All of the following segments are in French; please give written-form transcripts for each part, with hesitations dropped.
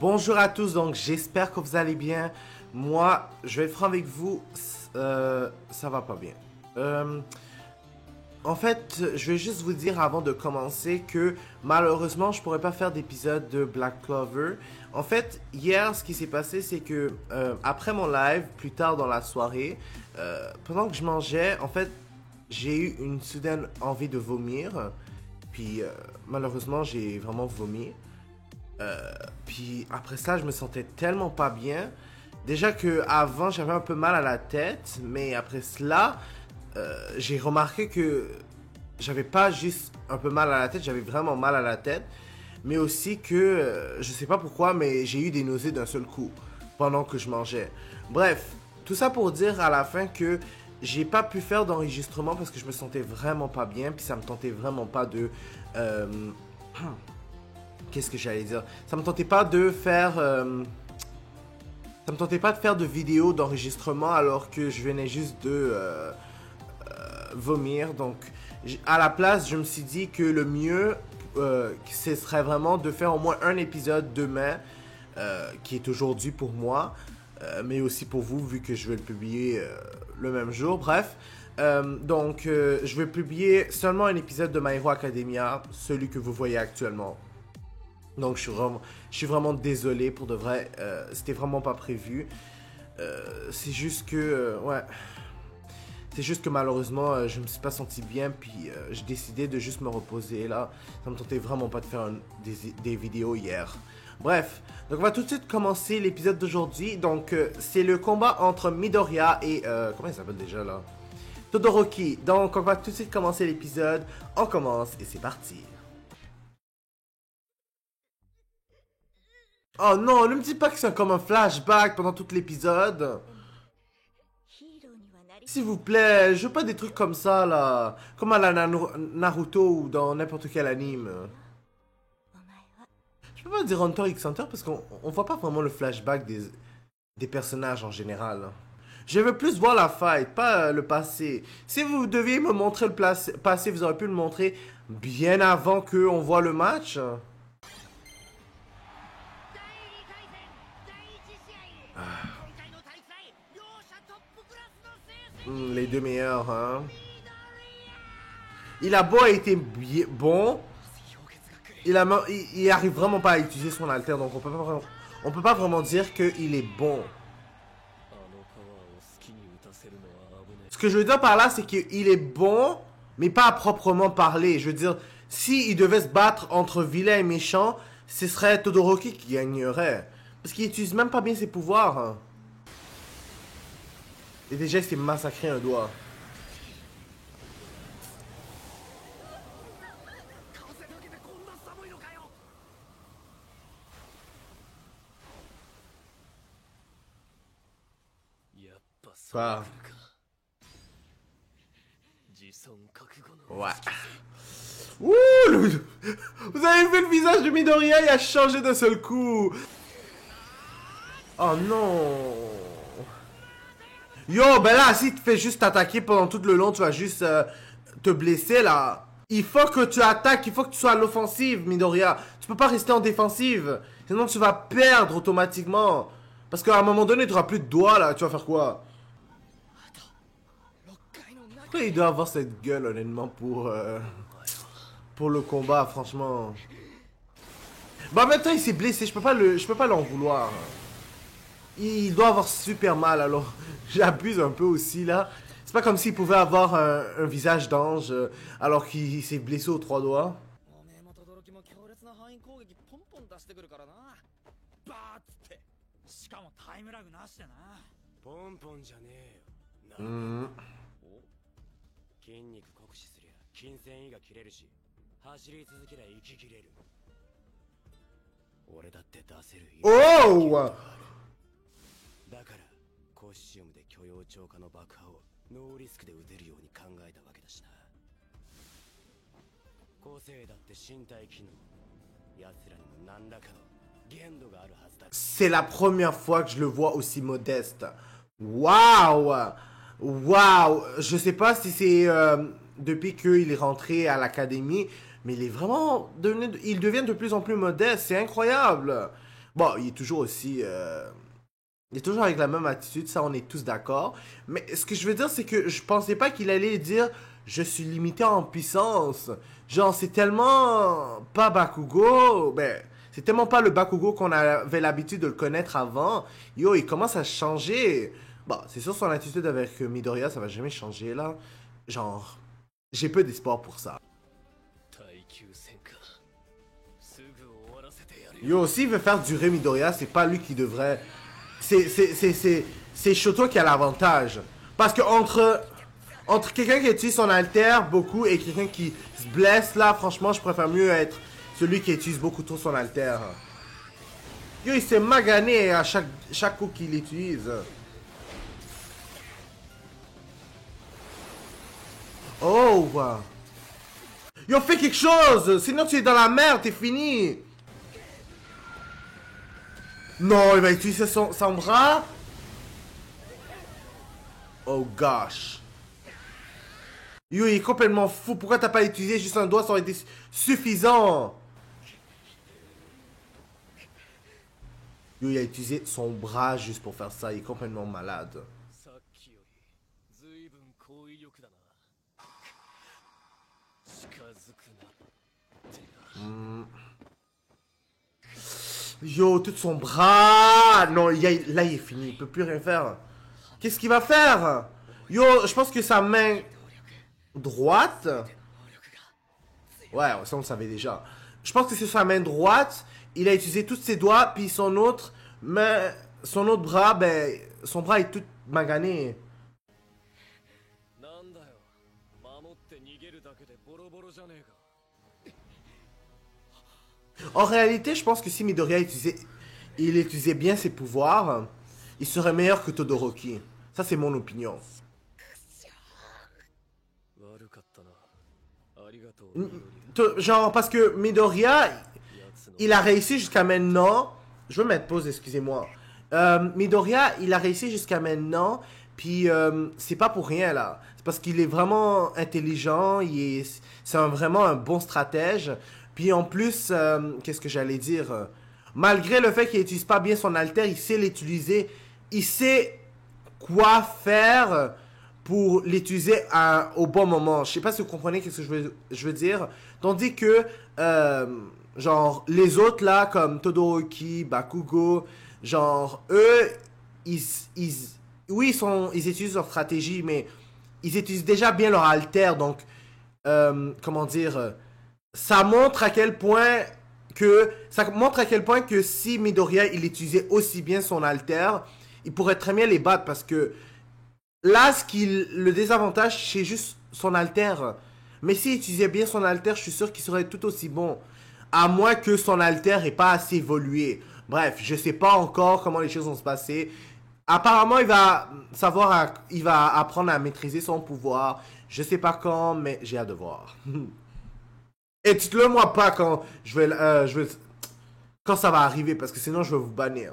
Bonjour à tous, donc j'espère que vous allez bien. Moi, je vais être franc avec vous, ça va pas bien. En fait, je vais juste vous dire avant de commencer que malheureusement, je pourrais pas faire d'épisode de Black Clover. En fait, hier, ce qui s'est passé, c'est que après mon live, plus tard dans la soirée, pendant que je mangeais, en fait, j'ai eu une soudaine envie de vomir. Puis malheureusement, j'ai vraiment vomi. Puis après ça, je me sentais tellement pas bien. Déjà que avant, j'avais un peu mal à la tête, mais après cela, j'ai remarqué que j'avais pas juste un peu mal à la tête, j'avais vraiment mal à la tête, mais aussi que je sais pas pourquoi, mais j'ai eu des nausées d'un seul coup pendant que je mangeais. Bref, tout ça pour dire à la fin que j'ai pas pu faire d'enregistrement parce que je me sentais vraiment pas bien, puis ça me tentait vraiment pas de qu'est-ce que j'allais dire? Ça me tentait pas de faire. Ça me tentait pas de faire de vidéo d'enregistrement alors que je venais juste de vomir. Donc, à la place, je me suis dit que le mieux, ce serait vraiment de faire au moins un épisode demain, qui est aujourd'hui pour moi, mais aussi pour vous, vu que je vais le publier le même jour. Bref. Donc, je vais publier seulement un épisode de My Hero Academia, celui que vous voyez actuellement. Donc je suis vraiment désolé pour de vrai, c'était vraiment pas prévu. C'est juste que, ouais, c'est juste que malheureusement je me suis pas senti bien, puis j'ai décidé de juste me reposer là. Ça me tentait vraiment pas de faire des vidéos hier. Bref, donc on va tout de suite commencer l'épisode d'aujourd'hui. Donc c'est le combat entre Midoriya et, comment il s'appelle déjà là? Todoroki. Donc on va tout de suite commencer l'épisode, on commence et c'est parti. Oh non, ne me dis pas que c'est comme un flashback pendant tout l'épisode. S'il vous plaît, je veux pas des trucs comme ça là. Comme à la Naruto ou dans n'importe quel anime. Je peux pas dire Hunter x Hunter parce qu'on voit pas vraiment le flashback des personnages en général. Je veux plus voir la fight, pas le passé. Si vous deviez me montrer le passé, vous auriez pu le montrer bien avant qu'on voit le match. Les deux meilleurs, hein. Il a beau été bon, il arrive vraiment pas à utiliser son alter, donc on peut pas vraiment dire qu'il est bon. Ce que je veux dire par là, c'est qu'il est bon, mais pas à proprement parler. Je veux dire, s'il devait se battre entre vilain et méchant, ce serait Todoroki qui gagnerait. Parce qu'il utilise même pas bien ses pouvoirs, hein. Et déjà, il s'est massacré un doigt. Quoi? Ouais. Ouh, vous avez vu le visage de Midoriya, il a changé d'un seul coup. Oh non. Yo, ben là, si tu fais juste t'attaquer pendant tout le long, tu vas juste te blesser là. Il faut que tu attaques, il faut que tu sois à l'offensive, Midoriya. Tu peux pas rester en défensive. Sinon, tu vas perdre automatiquement. Parce qu'à un moment donné, tu n'auras plus de doigts là. Tu vas faire quoi? Pourquoi il doit avoir cette gueule, honnêtement, pour le combat, franchement. Bah, maintenant, il s'est blessé. Je peux pas l'en vouloir. Il doit avoir super mal, alors j'abuse un peu aussi là. C'est pas comme s'il pouvait avoir un visage d'ange alors qu'il s'est blessé aux trois doigts. Oh! C'est la première fois que je le vois aussi modeste. Waouh! Waouh! Je sais pas si c'est depuis qu'il est rentré à l'académie, mais il est vraiment devenu, il devient de plus en plus modeste. C'est incroyable. Bon, il est toujours aussi... il est toujours avec la même attitude, ça on est tous d'accord. Mais ce que je veux dire, c'est que je pensais pas qu'il allait dire je suis limité en puissance. Genre, c'est tellement pas Bakugo. Ben, c'est tellement pas le Bakugo qu'on avait l'habitude de le connaître avant. Yo, il commence à changer. Bon, c'est sûr, son attitude avec Midoriya, ça va jamais changer là. Genre, j'ai peu d'espoir pour ça. Yo, s'il veut faire durer Midoriya, c'est pas lui qui devrait. C'est Shoto qui a l'avantage. Parce que entre quelqu'un qui utilise son alter beaucoup et quelqu'un qui se blesse, là, franchement, je préfère mieux être celui qui utilise beaucoup trop son alter. Yo, il s'est magané à chaque coup qu'il utilise. Oh, wow. Yo, fais quelque chose! Sinon, tu es dans la merde, t'es fini! Non, il va utiliser son bras. Oh gosh. Yo, il est complètement fou. Pourquoi t'as pas utilisé juste un doigt? Ça aurait été suffisant. Yo, il a utilisé son bras juste pour faire ça. Il est complètement malade. Yo, tout son bras. Non, là, il est fini. Il peut plus rien faire. Qu'est-ce qu'il va faire? Yo, je pense que sa main droite... Ouais, ça on le savait déjà. Je pense que c'est sa main droite. Il a utilisé tous ses doigts, puis son autre main... Son autre bras, ben... Son bras est tout magané. En réalité, je pense que si Midoriya utilisait bien ses pouvoirs, il serait meilleur que Todoroki. Ça, c'est mon opinion. Genre, parce que Midoriya, il a réussi jusqu'à maintenant. Je veux mettre pause, excusez-moi. Midoriya, il a réussi jusqu'à maintenant. Puis, c'est pas pour rien, là. C'est parce qu'il est vraiment intelligent. C'est vraiment un bon stratège. Puis, en plus, qu'est-ce que j'allais dire? Malgré le fait qu'il n'utilise pas bien son alter, il sait l'utiliser. Il sait quoi faire pour l'utiliser au bon moment. Je sais pas si vous comprenez ce que je veux dire. Tandis que, genre, les autres là, comme Todoroki, Bakugo, genre, eux, oui, ils utilisent leur stratégie, mais ils utilisent déjà bien leur alter. Donc, comment dire, ça montre à quel point que si Midoriya, il utilisait aussi bien son alter, il pourrait très bien les battre parce que là, le désavantage, c'est juste son alter. Mais s'il utilisait bien son alter, je suis sûr qu'il serait tout aussi bon. À moins que son alter n'ait pas assez évolué. Bref, je sais pas encore comment les choses vont se passer. Apparemment, il va apprendre à maîtriser son pouvoir. Je sais pas quand, mais j'ai hâte de voir. Et dites-le moi pas quand quand ça va arriver, parce que sinon je vais vous bannir.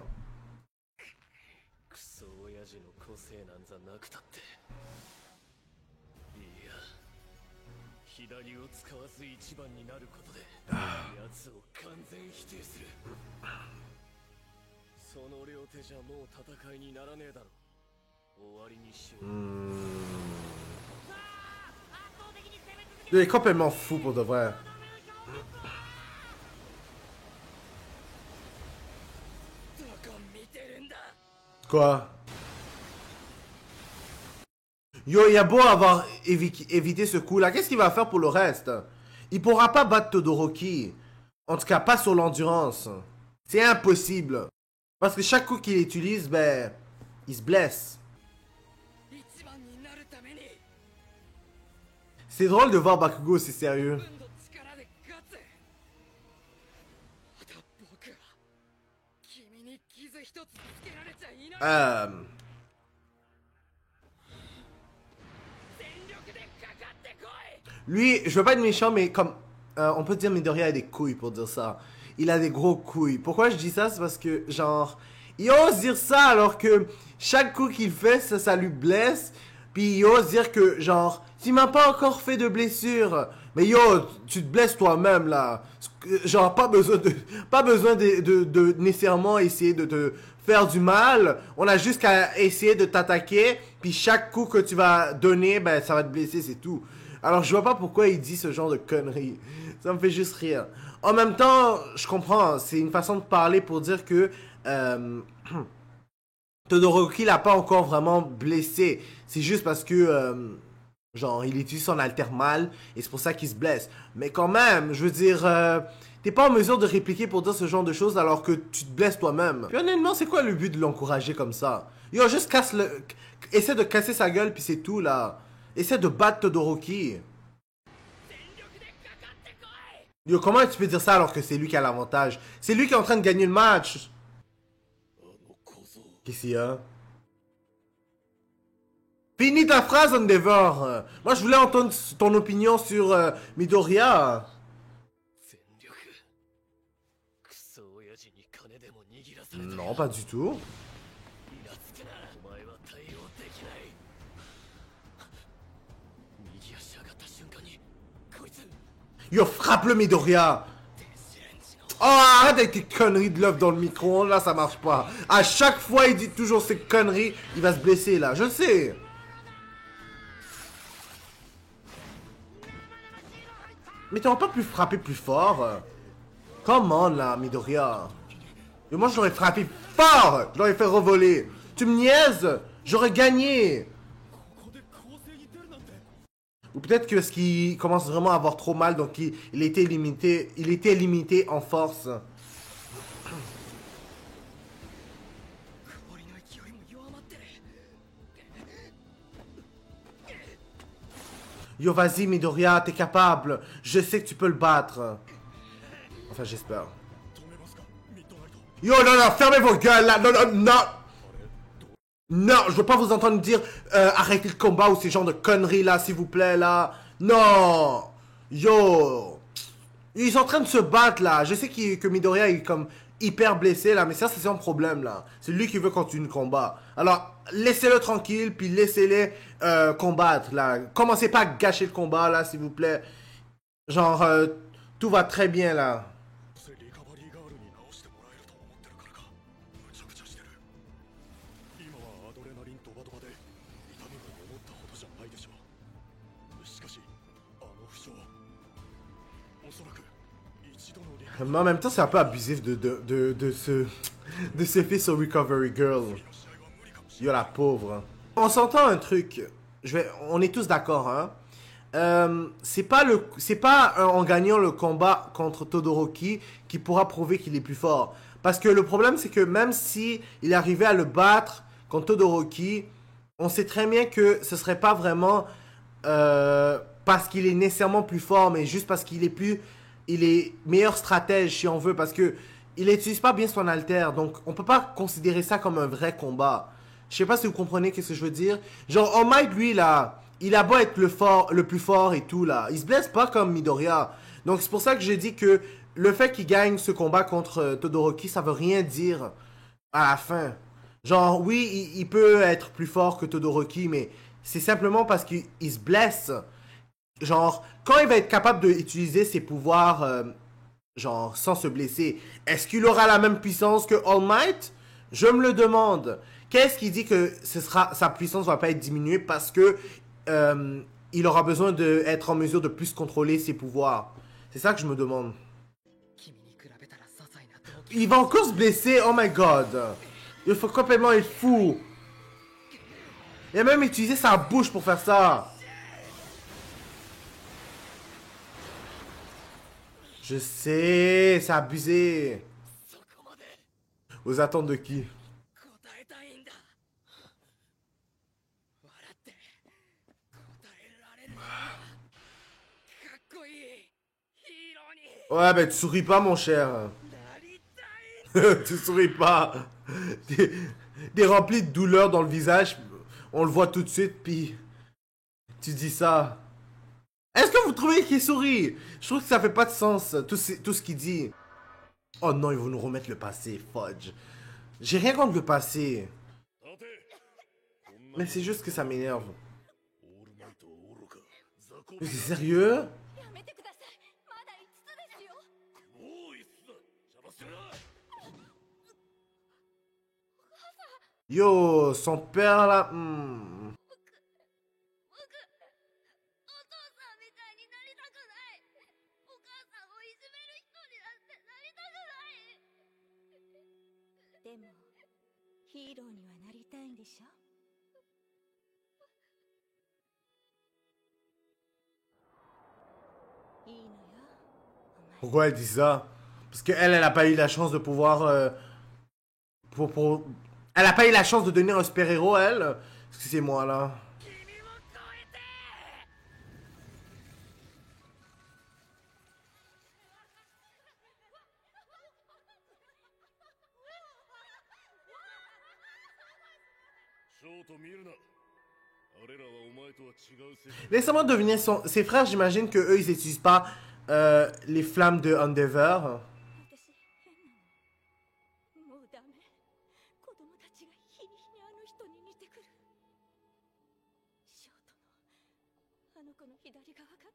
Il est complètement fou pour de vrai. Quoi? Yo, il a beau avoir évité ce coup-là. Qu'est-ce qu'il va faire pour le reste? Il pourra pas battre Todoroki. En tout cas, pas sur l'endurance. C'est impossible. Parce que chaque coup qu'il utilise, ben, il se blesse. C'est drôle de voir Bakugo, c'est sérieux. Lui, je veux pas être méchant, mais comme... on peut dire Midoriya a des couilles pour dire ça. Il a des gros couilles. Pourquoi je dis ça? C'est parce que, genre... Il ose dire ça alors que chaque coup qu'il fait, ça lui blesse. Puis il ose dire que, genre... Tu m'as pas encore fait de blessure. Mais yo, tu te blesses toi-même là. Genre, pas besoin de nécessairement essayer de te faire du mal. On a juste qu'à essayer de t'attaquer. Puis chaque coup que tu vas donner, ben ça va te blesser, c'est tout. Alors je vois pas pourquoi il dit ce genre de conneries. Ça me fait juste rire. En même temps, je comprends. C'est une façon de parler pour dire que Todoroki l'a pas encore vraiment blessé. C'est juste parce que genre, il utilise son mal et c'est pour ça qu'il se blesse. Mais quand même, je veux dire, t'es pas en mesure de répliquer pour dire ce genre de choses alors que tu te blesses toi-même. Puis honnêtement, c'est quoi le but de l'encourager comme ça? Yo, juste essaie de casser sa gueule puis c'est tout là. Essaie de battre Todoroki. Yo, comment tu peux dire ça alors que c'est lui qui a l'avantage? C'est lui qui est en train de gagner le match. Qu'est-ce qu'il y a? Finis ta phrase, Endeavor. Moi, je voulais entendre ton opinion sur Midoriya. Non, pas du tout. Yo, frappe le Midoriya. Oh, arrête avec tes conneries de l'œuf dans le micro. Là, ça marche pas. À chaque fois, il dit toujours ces conneries. Il va se blesser, là. Je sais. Mais t'aurais pas pu frapper plus fort? Comment là, Midoriya? Et moi, je l'aurais frappé fort! Je l'aurais fait revoler! Tu me niaises? J'aurais gagné! Ou peut-être que ce qu'il commence vraiment à avoir trop mal, donc il était limité en force. Yo, vas-y, Midoriya, t'es capable. Je sais que tu peux le battre. Enfin, j'espère. Yo, non, non, fermez vos gueules, là. Non, non, non. Non, je veux pas vous entendre dire arrêtez le combat ou ces genres de conneries, là, s'il vous plaît, là. Non. Yo. Ils sont en train de se battre, là. Je sais que Midoriya est comme hyper blessé, là, mais ça, c'est son problème, là. C'est lui qui veut continuer le combat. Alors, laissez-le tranquille, puis laissez-les combattre, là. Commencez pas à gâcher le combat, là, s'il vous plaît. Genre, tout va très bien, là. Mais en même temps, c'est un peu abusif de se faire sur Recovery Girl. Yo, la pauvre. On s'entend un truc. On est tous d'accord, hein. C'est pas en gagnant le combat contre Todoroki qui pourra prouver qu'il est plus fort. Parce que le problème, c'est que même si il arrivait à le battre contre Todoroki, on sait très bien que ce serait pas vraiment parce qu'il est nécessairement plus fort, mais juste parce qu'il est il est meilleur stratège si on veut, parce que il n'utilise pas bien son alter, donc on peut pas considérer ça comme un vrai combat. Je sais pas si vous comprenez ce que je veux dire. Genre, All Might, lui, là, il a beau être le plus fort et tout, là, il se blesse pas comme Midoriya. Donc c'est pour ça que j'ai dit que le fait qu'il gagne ce combat contre Todoroki, ça veut rien dire à la fin. Genre, oui, il peut être plus fort que Todoroki, mais c'est simplement parce qu'il se blesse. Genre, quand il va être capable d'utiliser ses pouvoirs, genre, sans se blesser, est-ce qu'il aura la même puissance que All Might? Je me le demande. Qu'est-ce qui dit que sa puissance va pas être diminuée parce que il aura besoin d'être en mesure de plus contrôler ses pouvoirs? C'est ça que je me demande. Il va encore se blesser, oh my god. Il faut complètement être fou. Il a même utilisé sa bouche pour faire ça. Je sais, c'est abusé. Aux attentes de qui? Ouais, ben tu souris pas, mon cher. Tu souris pas. T'es rempli de douleur dans le visage. On le voit tout de suite, puis tu dis ça. Est-ce que vous trouvez qu'il sourit? Je trouve que ça fait pas de sens, tout ce qu'il dit. Oh non, ils vont nous remettre le passé, fudge. J'ai rien contre le passé. Mais c'est juste que ça m'énerve. Mais c'est sérieux? Yo, son père là. でもヒーローにはなりたいんでしょ。いいのよ。 Pourquoi elle dit ça? Parce qu'elle, elle a pas eu la chance de pouvoir. Elle a pas eu la chance de devenir un super-héros, elle. Excusez-moi là. ショート見るな。俺らはお前とは違う世界。 Laissez-moi deviner ses frères, j'imagine que eux ils utilisent pas les flammes de Endeavor. 私変なの。もうダメ。子供たちが日に日にあの人に似てくる。ショートのあの子の左側が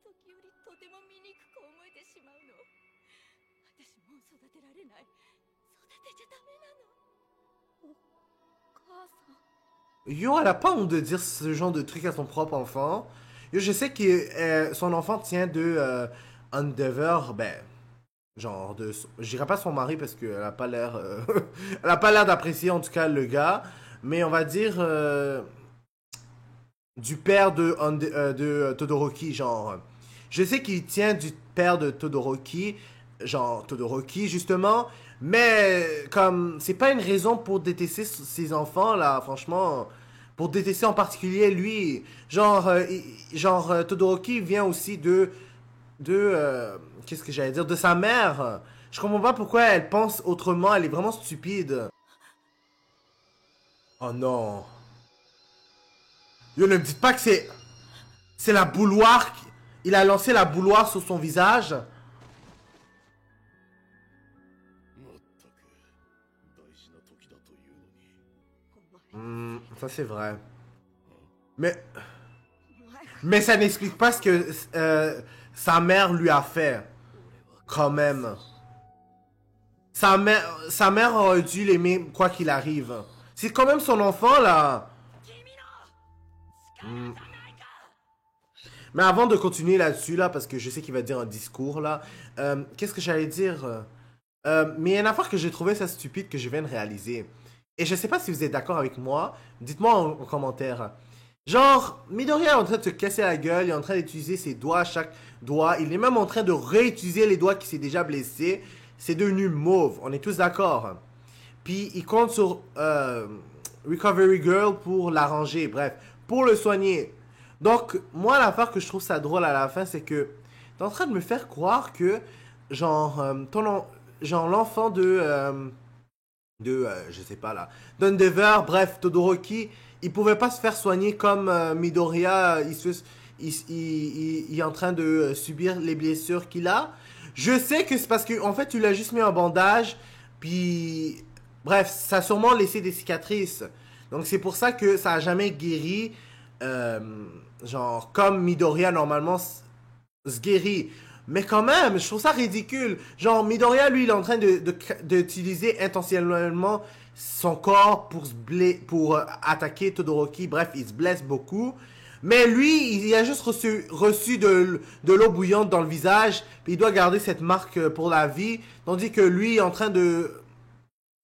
時よりとても醜く思えてしまうの。私もう育てられない。育てちゃダメなの。お母さん。 Yo, elle a pas honte de dire ce genre de truc à son propre enfant. Yo, je sais que son enfant tient de Endeavor, ben, genre de, je dirais pas son mari parce qu'elle a pas l'air, elle a pas l'air d'apprécier en tout cas le gars, mais on va dire du père de Todoroki, genre. Je sais qu'il tient du père de Todoroki, genre Todoroki justement, mais comme c'est pas une raison pour détester ses enfants là, franchement, pour détester en particulier lui, genre Todoroki vient aussi de qu'est-ce que j'allais dire, de sa mère. Je comprends pas pourquoi elle pense autrement, elle est vraiment stupide. Oh non. Yo, ne me dites pas que c'est la bouilloire. Il a lancé la bouilloire sur son visage. まったく大事な時だというのに。 Ça c'est vrai. Mais ça n'explique pas ce que sa mère lui a fait. Quand même. Sa mère aurait dû l'aimer quoi qu'il arrive. C'est quand même son enfant là. Mais avant de continuer là-dessus là, parce que je sais qu'il va dire un discours là, qu'est-ce que j'allais dire? Mais il y a une affaire que j'ai trouvé ça stupide que je viens de réaliser. Et je sais pas si vous êtes d'accord avec moi. Dites-moi en commentaire. Genre, Midoriya est en train de se casser la gueule, il est en train d'utiliser ses doigts, chaque doigt. Il est même en train de réutiliser les doigts qui s'est déjà blessé. C'est devenu mauve, on est tous d'accord. Puis il compte sur Recovery Girl pour l'arranger, bref, pour le soigner. Donc, moi, l'affaire que je trouve ça drôle à la fin, c'est que t'es en train de me faire croire que, genre, genre l'enfant je sais pas là, d'Endeavor, bref, Todoroki, il pouvait pas se faire soigner comme Midoriya, il est en train de subir les blessures qu'il a. Je sais que c'est parce que en fait, tu l'as juste mis en bandage, puis bref, ça a sûrement laissé des cicatrices. Donc c'est pour ça que ça a jamais guéri, genre comme Midoriya normalement se guérit. Mais quand même, je trouve ça ridicule. Genre, Midoriya, lui, il est en train d'utiliser intentionnellement son corps pour attaquer Todoroki. Bref, il se blesse beaucoup. Mais lui, il a juste reçu de l'eau bouillante dans le visage. Puis il doit garder cette marque pour la vie. Tandis que lui est en train de...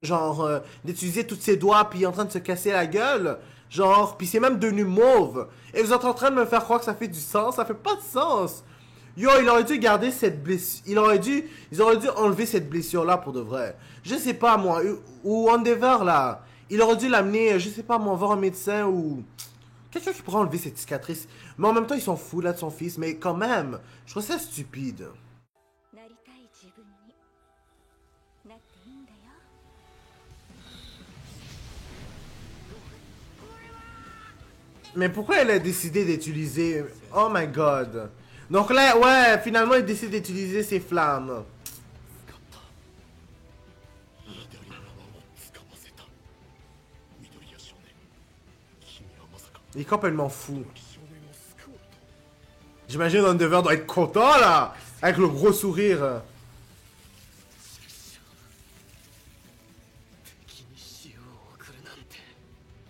Genre, d'utiliser tous ses doigts, puis il est en train de se casser la gueule. Genre, puis c'est même devenu mauve. Et vous êtes en train de me faire croire que ça fait du sens. Ça fait pas de sens. Yo, il aurait dû garder cette blessure. Ils auraient dû enlever cette blessure-là pour de vrai. Je sais pas, moi. Ou Endeavor, là. Il aurait dû l'amener, je sais pas, moi, voir un médecin ou... Quelqu'un qui pourrait enlever cette cicatrice. Mais en même temps, ils sont fous, là, de son fils. Mais quand même, je trouve ça stupide. なりたい自分になっていいんだよ。 Mais pourquoi elle a décidé d'utiliser... Oh my god. Donc là, ouais, finalement, il décide d'utiliser ses flammes. 緑の名をつかませた。緑谷少年、君はまさか Il est complètement fou. 少年を救おうと。 J'imagine Endeavor doit être content, là. Avec le gros sourire. 敵に塩を送る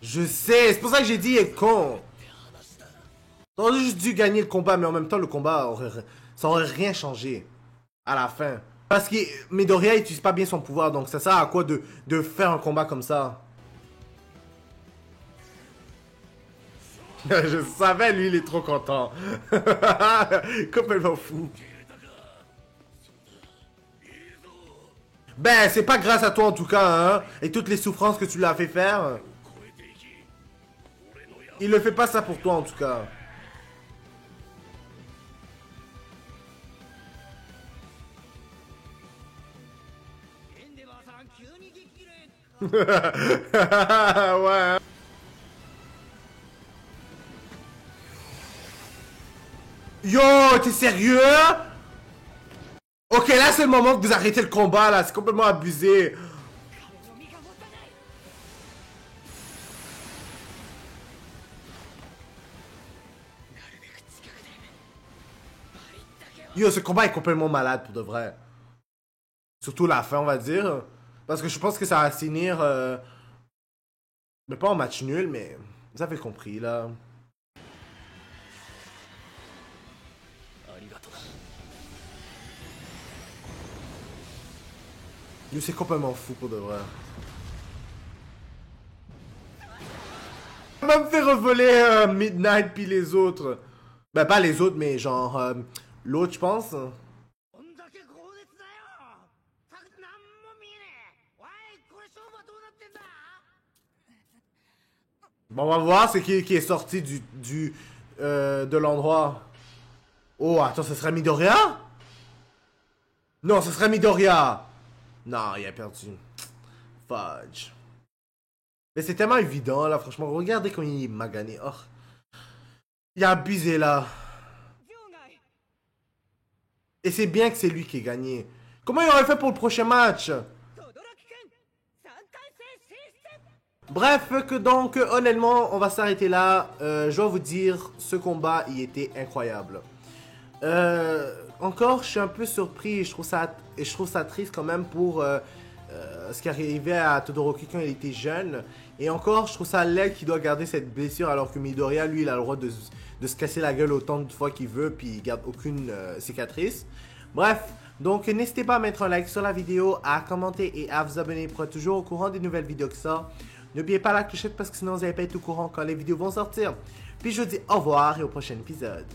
Je sais, c'est pour ça que j'ai dit, il est con. T'aurais juste dû gagner le combat, mais en même temps, le combat ça aurait rien changé à la fin. Parce que Midoriya utilise pas bien son pouvoir, donc ça sert à quoi de faire un combat comme ça? Je savais, lui, il est trop content. Complètement fou. Ben, c'est pas grâce à toi en tout cas, hein. Et toutes les souffrances que tu lui as fait faire. Il le fait pas ça pour toi en tout cas. Ouais. Yo, t'es sérieux? Ok, là c'est le moment que vous arrêtez le combat là, c'est complètement abusé. Yo, ce combat est complètement malade pour de vrai. Surtout la fin, on va dire. Parce que je pense que ça va finir... mais pas en match nul, mais... Vous avez compris, là. Yo, c'est complètement fou pour de vrai. On va me faire revoler Midnight puis les autres. Ben, pas les autres, mais genre... l'autre, je pense. Bon, on va voir c'est qui est sorti de l'endroit. Oh, attends, ce serait Midoriya? Non, ce serait Midoriya. Non, il a perdu. Fudge. Mais c'est tellement évident, là, franchement. Regardez comment il m'a gagné. Oh. Il a abusé, là. Et c'est bien que c'est lui qui ait gagné. Comment il aurait fait pour le prochain match? Bref, que donc, honnêtement, on va s'arrêter là. Je dois vous dire, ce combat, il était incroyable. Encore, je suis un peu surpris et je trouve ça triste quand même pour ce qui arrivait à Todoroki quand il était jeune. Et encore, je trouve ça laid qu'il doit garder cette blessure alors que Midoriya, lui, il a le droit de se casser la gueule autant de fois qu'il veut puis il garde aucune cicatrice. Bref, donc n'hésitez pas à mettre un like sur la vidéo, à commenter et à vous abonner pour être toujours au courant des nouvelles vidéos que ça. N'oubliez pas la clochette parce que sinon vous n'allez pas être au courant quand les vidéos vont sortir. Puis je vous dis au revoir et au prochain épisode.